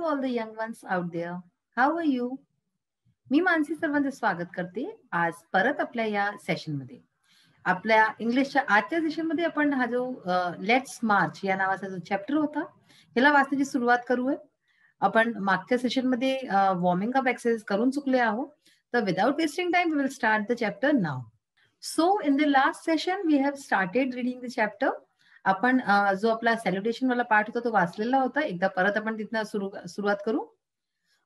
all the young ones out there. How are you? मी मानसी सर्वांचे स्वागत करते आज परत आपल्या या सेशनमध्ये. आपल्या इंग्लिशच्या आजच्या सेशनमध्ये आपण हा जो लेट्स मार्च या नावाचा जो चॅप्टर होता याला वाचण्याची सुरुवात करूया. आपण मागच्या सेशनमध्ये वॉर्मिंग अप एक्सरसाइज करून चुकले आहोत. तर without wasting time we will start the chapter नाव. So in the last session we have started reading the chapter. आपण जो आपला सॅल्युटेशन वाला पार्ट होता तो वाचलेला होता. एकदा परत आपण तिथनं सुरुवात करू.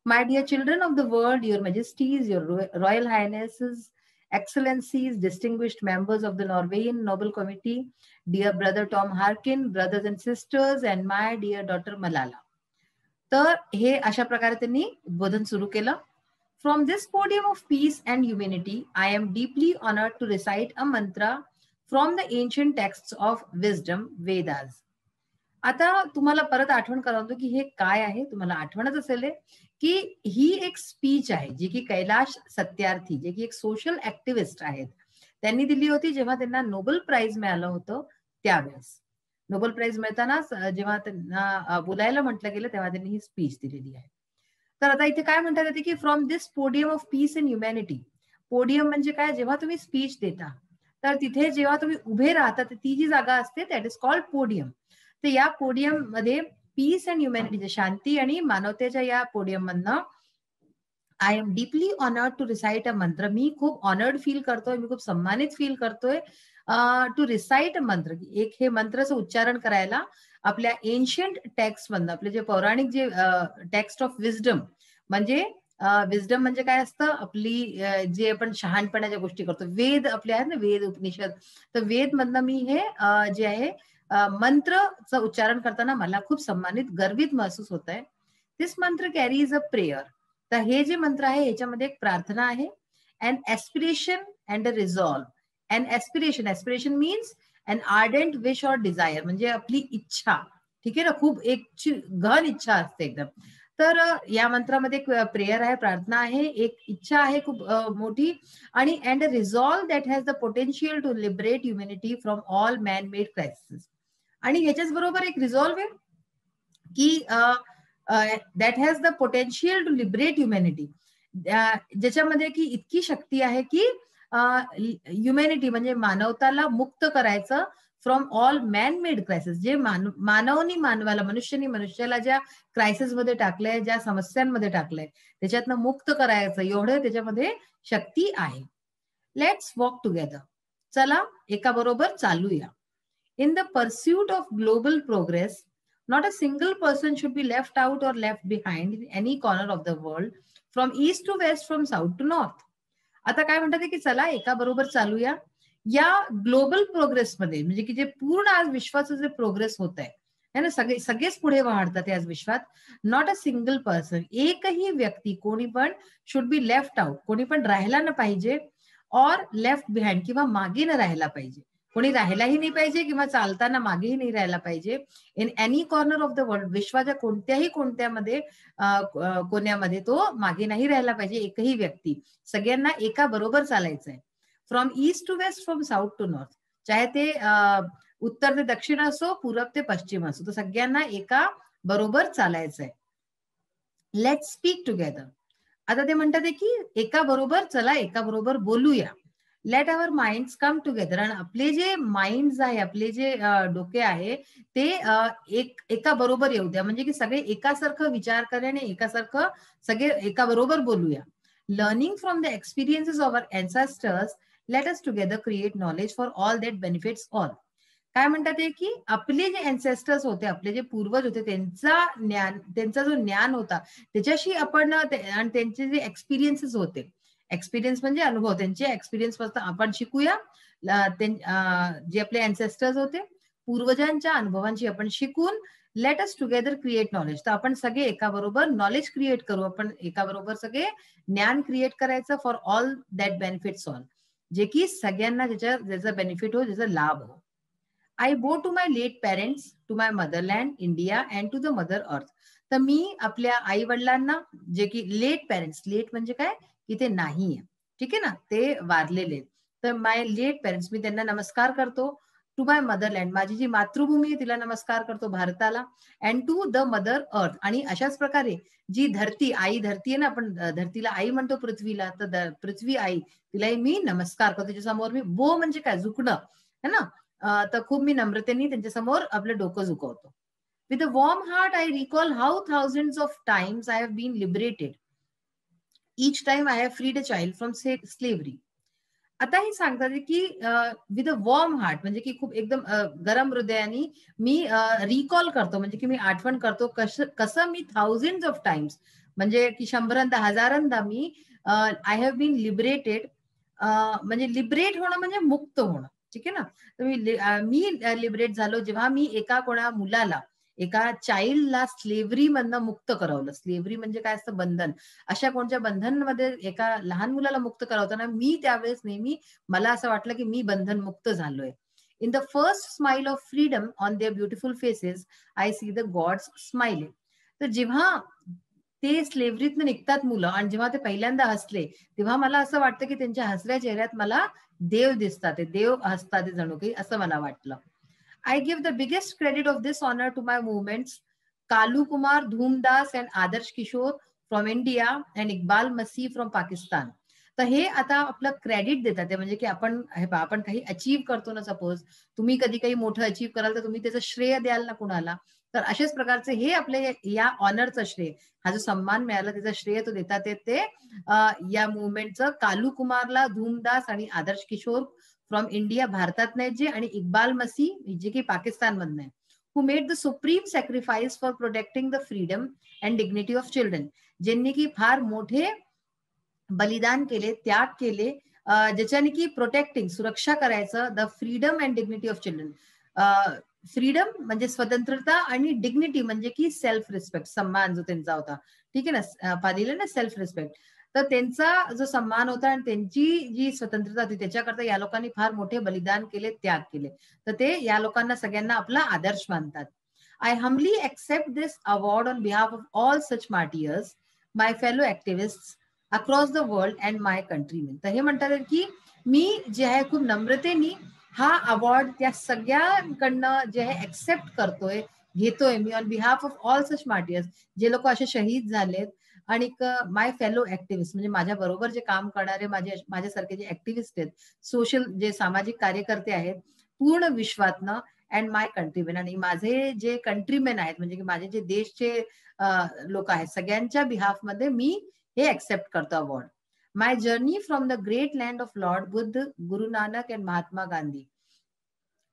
My dear children of the world, your majesties, your royal highnesses, excellencies, distinguished members of the Norwegian Nobel Committee, dear brother Tom Harkin, brothers and sisters, and my dear daughter Malala. तर हे अशा प्रकारे त्यांनी बोधन सुरू केलं. From this podium of peace and humanity, I am deeply honored to recite a mantra from the ancient texts of wisdom, Vedas. आता तुम्हाला परत आठवण करावतो की हे काय आहे. तुम्हाला आठवणच असेल की ही एक स्पीच आहे जी की कैलाश सत्यार्थी जे की एक सोशल ऍक्टिव्हिस्ट आहेत त्यांनी दिली होती जेव्हा त्यांना नोबेल प्राइज मिळालं होतं त्यावेळेस. नोबेल प्राइज मिळताना जेव्हा त्यांना बोलायला म्हटलं गेलं तेव्हा त्यांनी ही स्पीच दिलेली आहे. तर आता इथे काय म्हणतात येते की from this podium of peace and humanity. Podium म्हणजे काय, जेव्हा तुम्ही स्पीच देता तर तिथे जेव्हा तुम्ही उभे राहता ती जी जागा असते दॅट इज कॉल्ड पोडियम. तर या पोडियम मध्ये पीस अँड ह्युमॅनिटी शांती आणि मानवतेच्या या पोडियम मधनं I am deeply honoured to recite a mantra. मी खूप ऑनर्ड फील करतोय, मी खूप सम्मानित फील करतोय टू रिसाइट अ मंत्र. एक हे मंत्राचं उच्चारण करायला आपल्या एन्शियंट टेक्स्ट मधनं आपले जे पौराणिक जे टेक्स्ट ऑफ विजडम म्हणजे विजडम म्हणजे काय असतं, आपली जे आपण शहाणपणाच्या गोष्टी करतो वेद आपले आहेत ना, वेद उपनिषद. तर वेद मधनं मी हे जे आहे मंत्रचं उच्चारण करताना मला खूप सम्मानित गर्वित महसूस होत आहे. दिस मंत्र कॅरीज अ प्रेयर. तर हे जे मंत्र आहे याच्यामध्ये एक प्रार्थना आहे, and aspiration and a resolve. And aspiration means an ardent wish or desire म्हणजे आपली इच्छा. ठीक आहे ना, खूप एक घन इच्छा असते एकदम. तर या मंत्रामध्ये एक प्रेयर आहे, प्रार्थना आहे, एक इच्छा आहे खूप मोठी, आणि and a resolve that has the potential to liberate humanity from all man made crisis. आणि ह्याच्याच बरोबर एक रिझॉल्व आहे की that has the potential to liberate humanity. ज्याच्यामध्ये की इतकी शक्ती आहे की ह्युमॅनिटी म्हणजे मानवताला मुक्त करायचं from all man made crisis. जे मानवाला मनुष्याला ज्या क्रायसिस मध्ये टाकलंय, ज्या समस्यांमध्ये टाकलंय त्याच्यातनं मुक्त करायचं एवढं त्याच्यामध्ये शक्ती आहे. Let's walk together. चला एका बरोबर चालूया. In the pursuit of global progress, not a single person should be left out or left behind in any corner of the world, from east to west, from south to north. आता काय म्हणतात की चला एका बरोबर चालूया. या global progress मध्ये म्हणजे की जे पूर्ण आज विश्वाचं जे प्रोग्रेस होत आहे ना, सगळेच पुढे वाढतात आज विश्वात. नॉट अ सिंगल पर्सन, एकही व्यक्ती कोणी पण शुड बी लेफ्ट आउट, कोणी पण राहायला न पाहिजे, ऑर लेफ्ट बिहाइंड किंवा मागे न राहायला पाहिजे. कोणी राहायलाही नाही पाहिजे किंवा चालताना मागेही नाही राहायला पाहिजे. In any corner of the world, विश्वाच्या कोणत्यामध्ये कोण्यामध्ये तो मागे नाही राहायला पाहिजे एकही व्यक्ती. सगळ्यांना एका बरोबर चालायचंय. From east to west, from south to north, चाहे ते उत्तर ते दक्षिण असो, पूरब ते पश्चिम असो, तर सगळ्यांना एका बरोबर चालायचंय. Let's speak together. आता ते म्हणतात की एका बरोबर चला एका बरोबर बोलूया. Let our minds come together. आणि आपले जे माइंड्स आहे, आपले जे डोके आहे ते एका बरोबर येऊ द्या, म्हणजे की सगळे एकासारखं विचार करणे, एकासारखं सगळे एका बरोबर बोलूया. Learning from the experiences of our ancestors, let us together create knowledge for all that benefits all. काय म्हणतात ते की आपले जे एन्सेस्टर्स होते, आपले जे पूर्वज होते, त्यांचा जो ज्ञान होता त्याच्याशी आपण, आणि त्यांचे जे एक्सपिरियन्सेस होते, एक्सपिरियन्स म्हणजे अनुभव, त्यांचे एक्सपिरियन्स पासून आपण शिकूया. जे आपले अँसेस्टर्स होते, पूर्वजांच्या अनुभवांची आपण शिकून let us together create knowledge. तर आपण सगळे एका बरोबर नॉलेज क्रिएट करू, आपण एका बरोबर सगळे ज्ञान क्रिएट करायचं for all that benefits all, जे की सगळ्यांना ज्याचा बेनिफिट हो, ज्याचा लाभ हो. I bow to my late parents, to my motherland India and to the mother earth. तर मी आपल्या आई वडिलांना, जे की लेट पेरेंट्स, लेट म्हणजे काय की ते नाहीये, ठीक आहे ना, ते वारलेले. तर माय लेट पेरेंट्स, मी त्यांना नमस्कार करतो. टू माय मदरलँड, माझी जी मातृभूमी आहे तिला नमस्कार करतो, भारताला. अँड टू द मदर अर्थ, आणि अशाच प्रकारे जी धरती, आई धरती आहे ना, आपण धरतीला आई म्हणतो पृथ्वीला, तर पृथ्वी आई तिलाही मी नमस्कार करतो. त्याच्यासमोर मी बो म्हणजे काय, झुकणं है ना. तर खूप मी नम्रतेने त्यांच्यासमोर आपलं डोकं झुकवतो. With a warm heart I recall how thousands of times I have been liberated. Each time I have freed a child from slavery. आता हे सांगतात की विथ अ वॉर्म हार्ट, म्हणजे की खूप एकदम गरम हृदयाने मी रिकॉल करतो, म्हणजे की मी आठवण करतो कसं मी थाउजंड ऑफ टाइम्स, म्हणजे की शंभरांदा हजारांदा मी आय हॅव बीन लिबरेटेड. म्हणजे लिबरेट होणं म्हणजे मुक्त होणं, ठीक आहे ना. तर मी लिबरेट झालो जेव्हा मी एका कोणा मुलाला, एका चाइल्डला स्लेव्हरी मधनं मुक्त करवलं. स्लेव्हरी म्हणजे काय असतं, बंधन. अशा कोणत्या बंधनमध्ये एका लहान मुलाला मुक्त करवताना मी त्यावेळेस नेहमी मला असं वाटलं की मी बंधन मुक्त झालोय. In the first smile of freedom on their beautiful faces I see the gods smiling. तर जेव्हा ते स्लेव्हरीतनं निघतात मुलं आणि जेव्हा ते पहिल्यांदा हसले, तेव्हा मला असं वाटतं की त्यांच्या हसऱ्या चेहऱ्यात मला देव दिसतात, ते देव हसतात जणू काही, असं मला वाटलं. I give the biggest credit of this honor to my movements, Kalu Kumar Dhoomdas and Adarsh Kishore from India and Iqbal Masih from Pakistan. तर हे आता आपलं क्रेडिट देतात ते, म्हणजे की आपण काही अचीव्ह करतो ना, सपोज तुम्ही कधी काही मोठं अचीव्ह कराल तर तुम्ही त्याचं श्रेय द्याल ना कुणाला, तर अशाच प्रकारचे हे आपले या ऑनरचं श्रेय, हा जो सन्मान मिळाला त्याचं श्रेय तो देतात ते या मुवमेंटचं कालू कुमारला, धूमदास आणि आदर्श किशोर फ्रॉम इंडिया, भारतात नाही जे, आणि इक्बाल मसीह जे की पाकिस्तान मधनं आहे, who made the supreme sacrifice for protecting the freedom and dignity of children, ज्यांनी की फार मोठे बलिदान केले, त्याग केले, ज्याच्याने की प्रोटेक्टिंग, सुरक्षा करायचं, the freedom and dignity of children. Freedom म्हणजे स्वतंत्रता, आणि डिग्निटी म्हणजे की सेल्फ रिस्पेक्ट, सन्मान जो त्यांचा होता, ठीक आहे ना, पाहिलं ना, सेल्फ रिस्पेक्ट. तर त्यांचा जो सन्मान होता आणि त्यांची जी स्वतंत्रता होती त्याच्याकरता या लोकांनी फार मोठे बलिदान केले, त्याग केले. तर ते या लोकांना सगळ्यांना आपला आदर्श मानतात. I humbly accept this award on behalf of all such martyrs, my fellow activist across the world and my countrymen. तर हे म्हणतात की मी जे आहे खूप नम्रतेने हा अवॉर्ड त्या सगळ्यांकडनं जे आहे एक्सेप्ट करतोय, घेतोय मी, on behalf of all such martyrs, जे लोक असे शहीद झालेत, आणि माय फेलो ऍक्टिव्हिस्ट म्हणजे माझ्या बरोबर जे काम करणारे माझ्यासारखे जे ऍक्टिव्हिस्ट आहेत, सोशल जे सामाजिक कार्यकर्ते आहेत पूर्ण विश्वातनं, अँड माय कंट्रीमेन, आणि माझे जे कंट्रीमेन आहेत, म्हणजे की माझे जे देशचे लोक आहेत, सगळ्यांच्या बिहाफ मध्ये मी हे एक्सेप्ट करतो award. My journey from the great land of Lord Buddha, Guru Nanak and Mahatma Gandhi.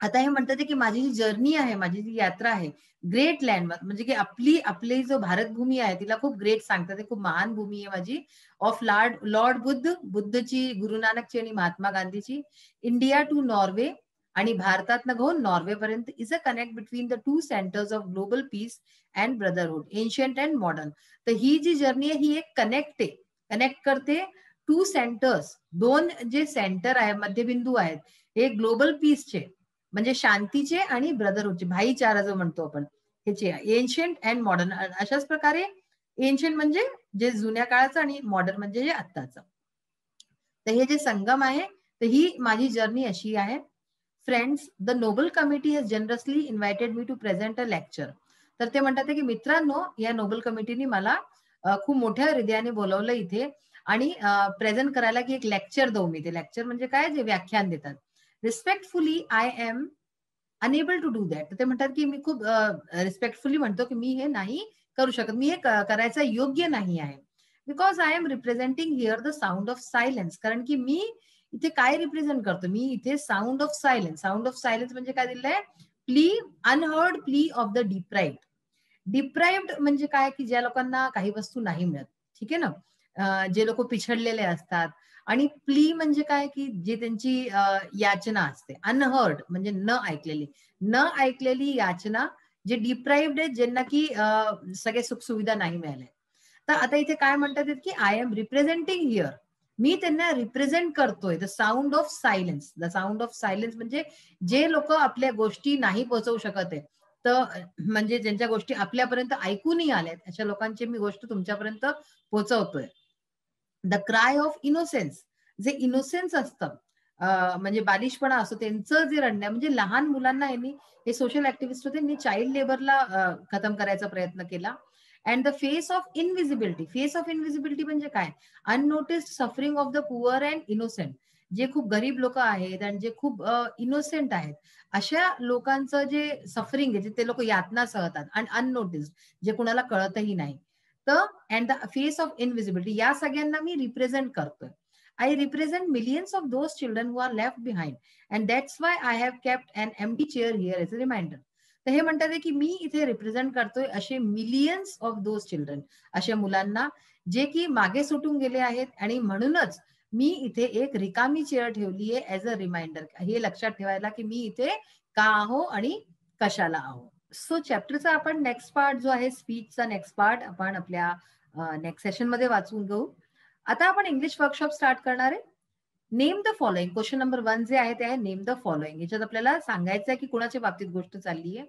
आता हे म्हणतात की माझी जी जर्नी आहे, माझी जी यात्रा आहे ग्रेट लँड, म्हणजे की आपली जो भारतभूमी आहे तिला खूप ग्रेट सांगतात, खूप महान भूमी आहे माझी, ऑफ लॉर्ड बुद्धची, गुरु नानकची आणि महात्मा गांधीची. इंडिया टू नॉर्वे, आणि भारतात घेऊन नॉर्वे पर्यंत, is a connect between the two centres of global peace and brotherhood, ancient and modern. तर ही जी जर्नी आहे ही एक कनेक्ट करते टू सेंटर्स, दोन जे सेंटर आहे, मध्यबिंदू आहेत, हे ग्लोबल पीसचे म्हणजे शांतीचे आणि ब्रदरहुडचे, भाईचारा जो म्हणतो आपण, ह्याचे एन्शियंट अँड मॉडर्न. अशाच प्रकारे एन्शियंट म्हणजे जे जुन्या काळाचं, आणि मॉडर्न म्हणजे जे आत्ताचं. तर हे जे संगम आहे, तर ही माझी जर्नी अशी आहे. Friends, the Nobel committee has generously invited me to present a lecture. तर ते म्हणतात की मित्रांनो, या नोबल कमिटीने मला खूप मोठ्या हृदयाने बोलवलं इथे, आणि प्रेझेंट करायला की एक लेक्चर देऊ मी. ते लेक्चर म्हणजे काय, जे व्याख्यान देतात. Respectfully I am unable to do that. ते म्हणतात की मी खूप रिस्पेक्टफुली म्हणतो की मी हे नाही करू शकत, मी हे करायचं योग्य नाही आहे. Because I am representing here the sound of silence. कारण की मी इथे काय रिप्रेझेंट करतो, मी इथे sound of silence. Sound of silence म्हणजे काय दिलंय, प्ली, अनहर्ड प्ली ऑफ द डिप्राइव्ड. डिप्राइव्ड म्हणजे काय, की ज्या लोकांना काही वस्तू नाही मिळत, ठीक आहे ना, जे लोक पिछडलेले असतात. आणि प्ली म्हणजे काय, की जे त्यांची याचना असते. अनहर्ड म्हणजे न ऐकलेली याचना, जे डिप्राइव्ड आहेत, ज्यांना की सगळे सुखसुविधा नाही मिळाल्या. तर आता इथे काय म्हणतात की आय एम रिप्रेझेंटिंग हिअर, मी त्यांना रिप्रेझेंट करतोय the sound of silence. The sound of silence म्हणजे जे लोक आपल्या गोष्टी नाही पोहोचवू शकत आहे, तर म्हणजे ज्यांच्या गोष्टी आपल्यापर्यंत ऐकूनही आल्यात, अशा लोकांची मी गोष्ट तुमच्यापर्यंत पोहोचवतोय. द क्राय ऑफ इनोसेन्स, जे इनोसेन्स असतं, म्हणजे बालिशपणा असतो त्यांचं जे रडणं म्हणजे लहान मुलांना यांनी हे सोशल ऍक्टिव्हिस्ट होते, त्यांनी चाइल्ड लेबरला खतम करायचा प्रयत्न केला. And the face of invisibility म्हणजे काय? Unnoticed suffering of the poor and innocent. जे खूप गरीब लोक आहेत आणि जे खूप इनोसेंट आहेत, अशा लोकांचं जे सफरिंग आहे, जे ते लोक यातना सहतात आणि अननोटिस्ड, जे कुणाला कळतही नाही. तर and the face of invisibility, या सगळ्यांना मी रिप्रेझेंट करतोय. I represent millions of those children who are left behind, and that's why I have kept an empty chair here as a reminder. तर हे म्हणतात की मी इथे रिप्रेझेंट करतोय असे मिलियन्स ऑफ दोज चिल्ड्रन, अशा मुलांना जे की मागे सुटून गेले आहेत, आणि म्हणूनच मी इथे एक रिकामी चेअर ठेवली आहे ऍज अ रिमाइंडर, हे लक्षात ठेवायला की मी इथे का आहो आणि कशाला आहो. सो चॅप्टरचा आपण नेक्स्ट पार्ट जो आहे, स्पीचचा नेक्स्ट पार्ट आपण आपल्या नेक्स्ट सेशन मध्ये वाचून घेऊ. आता आपण इंग्लिश वर्कशॉप स्टार्ट करणार आहे. Name the following. Question number 1 जे आहे ते आहे नेम द फॉलोइंग. याच्यात आपल्याला सांगायचं आहे की कुणाच्या बाबतीत गोष्ट चालली आहे.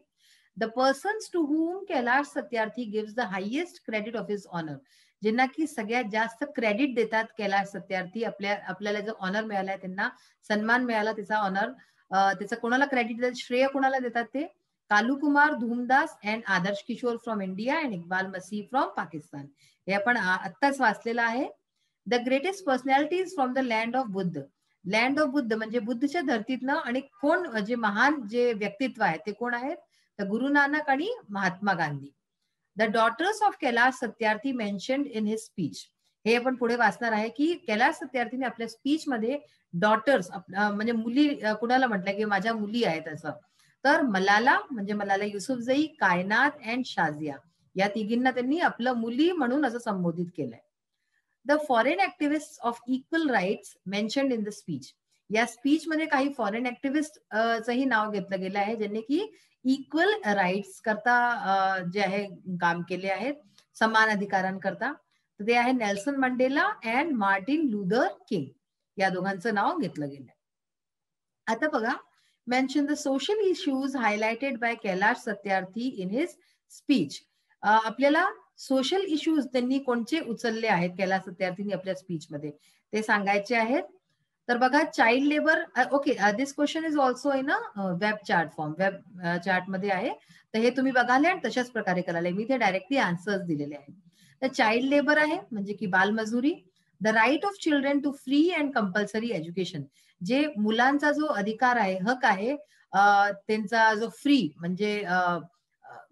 The persons to whom Kailash Satyarthi gives the highest credit of his honour. ज्यांना की सगळ्यात जास्त क्रेडिट देतात कैलाश सत्यार्थी, आपल्याला जो ऑनर मिळालाय, त्यांना सन्मान मिळाला, त्याचा ऑनर, त्याचा कोणाला क्रेडिट देतात, श्रेय कोणाला देतात ते Kalu Kumar Dhoomdas and Adarsh Kishore from India and Iqbal Masih from Pakistan. हे आपण आत्ताच वाचलेलं आहे. The greatest personalities from the land of Buddha. Land of Buddha म्हणजे बुद्धच्या धर्तीतनं, आणि कोण जे महान जे व्यक्तित्व आहे ते कोण आहेत, तर गुरु नानक आणि Mahatma Gandhi. The daughters of Kailash Satyarthi mentioned in his speech. हे आपण पुढे वाचणार आहे की कैलाश सत्यार्थीने आपल्या स्पीच मध्ये डॉटर्स म्हणजे मुली कुणाला म्हटलं की माझ्या मुली आहेत असं, तर मलाला म्हणजे मलाला युसुफजई, कायनात अँड शाजिया, या तिघींना त्यांनी आपलं मुली म्हणून असं संबोधित केलंय. The foreign activist of equal rights mentioned in the speech. या स्पीच मध्ये काही फॉरेन ऍक्टिव्हिस्ट चंही नाव घेतलं गेलं आहे, ज्यांनी की इक्वल राईट्स करता जे आहे काम केले आहेत, समान अधिकारांकरता. तर ते आहे Nelson Mandela and Martin Luther King, या दोघांचं नाव घेतलं गेलं. आता बघा, mention the social issues highlighted by Kailash Satyarthi in his speech. आपल्याला सोशल इश्यूज त्यांनी कोणते उचलले आहेत कैलाश सत्यार्थींनी आपल्या स्पीच मध्ये ते सांगायचे आहेत. तर बघा, child labour, okay, this question is also in web chart form, web chart मध्ये आहे, तर हे तुम्ही बघाले आणि तशाच प्रकारे करायला, मी ते डायरेक्टली आन्सर्स दिलेले आहेत. तर चाइल्ड लेबर आहे म्हणजे की बालमजुरी. The right of children to free and compulsory education. जे मुलांचा जो अधिकार आहे, हक आहे, त्यांचा जो फ्री म्हणजे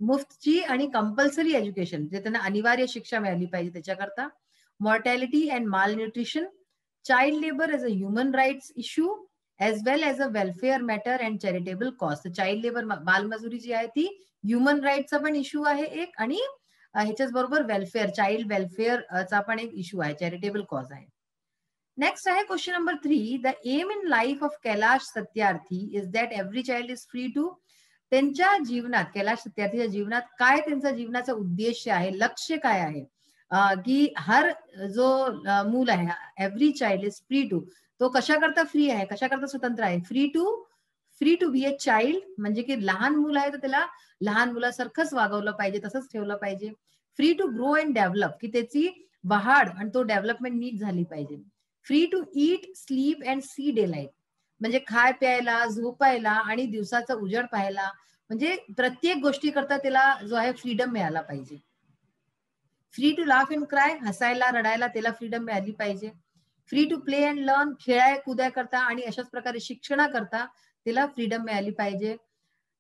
मुफ्तची आणि कंपल्सरी एज्युकेशन, जे त्यांना अनिवार्य शिक्षा मिळाली पाहिजे त्याच्याकरता. Mortality and malnutrition. Child labour as a human rights issue as well as a welfare matter and charitable cause. Child labour, बालमजुरी जी आहे ती ह्युमन राईटचा पण इश्यू आहे एक, आणि ह्याच्याच बरोबर वेलफेअर, चाइल्ड वेलफेअरचा पण एक इश्यू आहे, चॅरिटेबल कॉज आहे. नेक्स्ट आहे question number 3. The aim in life of Kailash Satyarthi is that every child is free to. त्यांच्या जीवनात, कैलाश सत्यार्थीच्या जीवनात काय त्यांचा जीवनाचा उद्देश आहे, लक्ष्य काय आहे, की हर जो मूल आहे, every child is free to, तो कशाकरता फ्री आहे, कशाकरता स्वतंत्र आहे, free to be a child, म्हणजे की लहान मूल आहे तर त्याला लहान मुलासारखंच वागवलं पाहिजे, तसंच ठेवलं पाहिजे. Free to grow and develop, की त्याची वाढ आणि तो डेव्हलपमेंट नीट झाली पाहिजे. Free to eat, sleep and see daylight, म्हणजे खाय प्यायला, झोपायला आणि दिवसाचा उजेड पाहायला, म्हणजे प्रत्येक गोष्टी करता त्याला जो आहे फ्रीडम मिळाला पाहिजे. Free to laugh and cry, हसायला रडायला त्याला फ्रीडम मिळाली पाहिजे. Free to play and learn, खेळाय कुद्या करता आणि अशाच प्रकारे शिक्षणाकरता त्याला फ्रीडम मिळाली पाहिजे.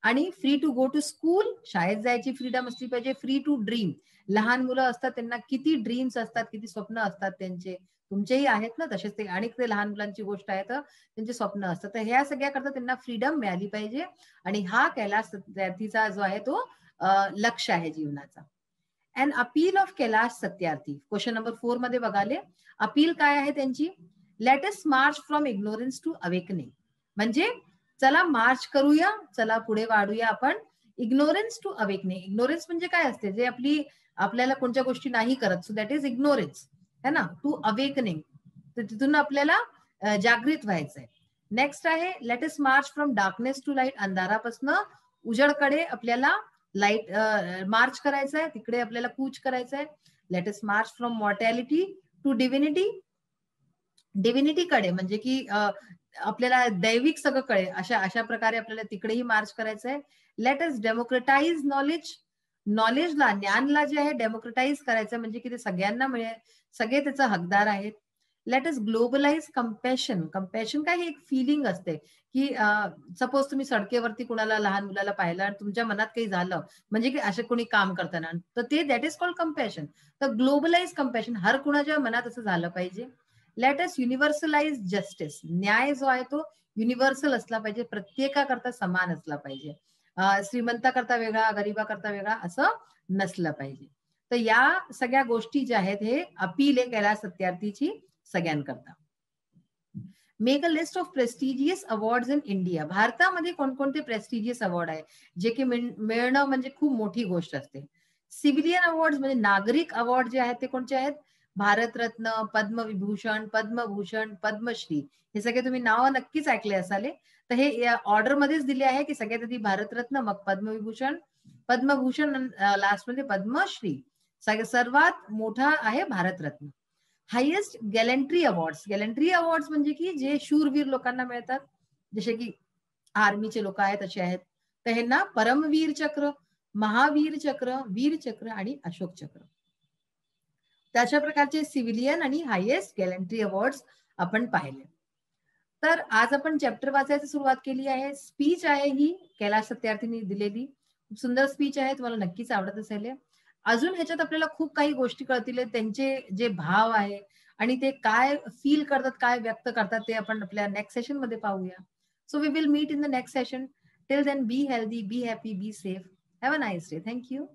आणि free to go to school, शाळेत जायची फ्रीडम असली पाहिजे. फ्री टू ड्रीम, लहान मुलं असतात त्यांना किती ड्रीम्स असतात, किती स्वप्न असतात त्यांचे, तुमचेही आहेत ना तसेच, ते अनेक ते लहान मुलांची गोष्ट आहे, तर त्यांचे स्वप्न असतात, तर ह्या सगळ्या करता त्यांना फ्रीडम मिळाली पाहिजे. आणि हा कैलाश सत्यार्थीचा जो आहे तो लक्ष्य आहे जीवनाचा. And appeal of Kailash Satyarthi, question number 4 मध्ये बघाले, अपील काय आहे त्यांची. Let us march from ignorance to awakening, म्हणजे चला मार्च करूया, चला पुढे वाढूया आपण. इग्नोरन्स टू अवेकनिंग, इग्नोरन्स म्हणजे काय असते, जे आपल्याला कोणत्या गोष्टी नाही करत, सो दॅट इज इग्नोरन्स, है ना. टू अवेकनिंग, तर तिथून आपल्याला जागृत व्हायचंय. नेक्स्ट आहे let us march from darkness to light, अंधारापासून उजेडकडे आपल्याला लाईट मार्च करायचंय, तिकडे आपल्याला कूच करायचंय. Let us march from mortality to divinity, डिव्हिनिटीकडे, म्हणजे की आपल्याला दैविक सगळं कळेल अशा अशा प्रकारे आपल्याला तिकडेही मार्च करायचं आहे. Let us democratize knowledge. नॉलेजला, ज्ञानला जे आहे डेमोक्रेटाइज करायचं, म्हणजे की ते सगळ्यांना मिळेल, सगळे त्याचा हकदार आहेत. Let us globalise compassion. Compassion काय, ही एक फिलिंग असते की सपोज तुम्ही सडकेवरती कुणाला लहान मुलाला पाहिलं आणि तुमच्या मनात काही झालं, म्हणजे की असे कोणी काम करताना, तर ते दॅट इज कॉल्ड कंपॅशन. तर ग्लोबलाइज कंपॅशन, हर कुणाच्या मनात असं झालं पाहिजे. Let us universalize justice. न्याय जो आहे तो युनिव्हर्सल असला पाहिजे, प्रत्येकाकरता समान असला पाहिजे. श्रीमंताकरता वेगळा, गरिबाकरता वेगळा असं नसलं पाहिजे. तर या सगळ्या गोष्टी ज्या आहेत, हे अपील आहे कैलास सत्यार्थीची सगळ्यांकरता. Make a list of prestigious awards in India. भारतामध्ये कोणकोणते प्रेस्टिजियस अवॉर्ड आहे जे की मिळणं म्हणजे खूप मोठी गोष्ट असते. सिव्हिलियन अवॉर्ड म्हणजे नागरिक अवॉर्ड जे आहेत ते कोणते आहेत? भारतरत्न, पद्मविभूषण, पद्मभूषण, पद्मश्री. हे सगळे तुम्ही नाव नक्कीच ऐकले असाले. तर हे या ऑर्डर मध्येच दिले आहे की सगळ्यात आधी भारतरत्न, मग पद्मविभूषण, पद्मभूषण, लास्ट मध्ये पद्मश्री. सर्वात मोठा आहे Bharat Ratna. Highest gallantry awards. Gallantry awards म्हणजे की जे शूरवीर लोकांना मिळतात, जसे की आर्मीचे लोक आहेत असे आहेत, तर ह्यांना परमवीर चक्र, महावीर चक्र, वीर चक्र आणि अशोक चक्र. त्याच्या प्रकारचे सिव्हिलियन आणि हायेस्ट गॅलंट्री अवॉर्ड्स आपण पाहिले. तर आज आपण चॅप्टर वाचायला सुरुवात केली आहे. स्पीच आहे ही कैलास सत्यार्थींनी दिलेली. खूप सुंदर स्पीच आहे, तुम्हाला नक्कीच आवडत असेल. अजून ह्याच्यात आपल्याला खूप काही गोष्टी कळतील, त्यांचे जे भाव आहे आणि ते काय फील करतात, काय व्यक्त करतात, ते आपण आपल्या नेक्स्ट सेशन मध्ये पाहूया. So we will meet in the next session. Till then be healthy, be happy, be safe. Have a nice day. Thank you.